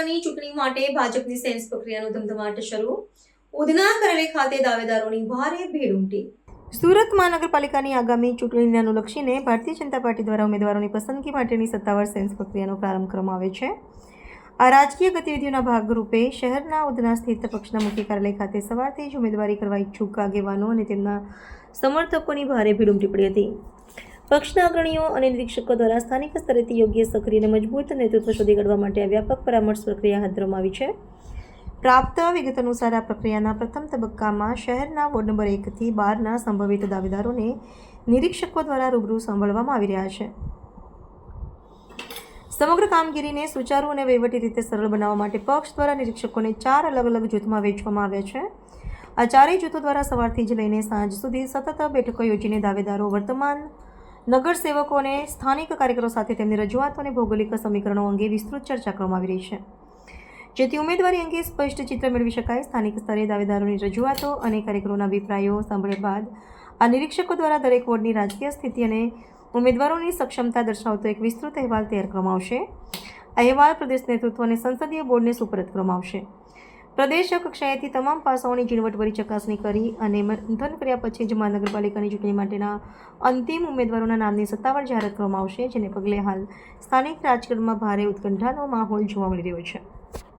નગરપાલિકાની ચૂંટણી માટે ભાજપની સેન્સ પ્રક્રિયાનો ધમધમાટ શરૂ. ઉધના કરેલી ખાતે દાવેદારોની ભારે ભીડ ઉમટી. સુરત મહાનગરપાલિકાની આગામી ચૂંટણીને અનુલક્ષીને ભારતીય જનતા પાર્ટી દ્વારા ઉમેદવારોની પસંદગી માટેની સત્તાવાર સેન્સ પ્રક્રિયાનો પ્રારંભ કરવામાં આવ્યો છે. આ રાજકીય ગતિવિધિઓના ભાગરૂપે શહેરના ઉધના સ્થિત પક્ષના મુખ્ય કાર્યાલય ખાતે સવારથી જ ઉમેદવારી કરવા ઈચ્છુક આગેવાનો અને તેમના સમર્થકોની ભારે ભીડ ઉમટી પડી હતી. પક્ષના અગ્રણીઓ અને નિરીક્ષકો દ્વારા સ્થાનિક સ્તરેથી યોગ્ય, સક્રિય અને મજબૂત નેતૃત્વ શોધી કાઢવા માટે વ્યાપક પરામર્શ પ્રક્રિયા હાથ ધરવામાં આવી છે. પ્રાપ્ત વિગત અનુસાર આ પ્રક્રિયાના પ્રથમ તબક્કામાં શહેરના વોર્ડ નંબર 1 થી 12ના સંભવિત દાવેદારોને નિરીક્ષકો દ્વારા રૂબરૂ સાંભળવામાં આવી રહ્યા છે. સમગ્ર કામગીરીને સુચારુ અને વહીવટી રીતે સરળ બનાવવા માટે પક્ષ દ્વારા નિરીક્ષકોને 4 અલગ અલગ જૂથમાં વહેંચવામાં આવ્યા છે. આ ચારેય જૂથો દ્વારા સવારથી જ લઈને સાંજ સુધી સતત બેઠકો યોજીને દાવેદારો, વર્તમાન નગરસેવકો અને સ્થાનિક કાર્યકરો સાથે તેમની રજૂઆતો અને ભૌગોલિક સમીકરણો અંગે વિસ્તૃત ચર્ચા કરવામાં આવી રહી છે, જેથી ઉમેદવારી અંગે સ્પષ્ટ ચિત્ર મેળવી શકાય. સ્થાનિક સ્તરે દાવેદારોની રજૂઆતો અને કાર્યકરોના અભિપ્રાયો સાંભળ્યા બાદ આ નિરીક્ષકો દ્વારા દરેક વોર્ડની રાજકીય સ્થિતિ અને ઉમેદવારોની સક્ષમતા દર્શાવતો એક વિસ્તૃત અહેવાલ તૈયાર કરવામાં આવશે. આ અહેવાલ પ્રદેશ નેતૃત્વ અને સંસદીય બોર્ડને સુપરત કરવામાં આવશે. પ્રદેશ કક્ષાએથી તમામ પાસાઓની ઝીણવટભરી ચકાસણી કરી અને મંથન કર્યા પછી જ મહાનગરપાલિકાની ચૂંટણી માટેના અંતિમ ઉમેદવારોના નામની સત્તાવાર જાહેરાત કરવામાં આવશે, જેને પગલે હાલ સ્થાનિક રાજકારણમાં ભારે ઉત્કંઠાનો માહોલ જોવા મળી રહ્યો છે.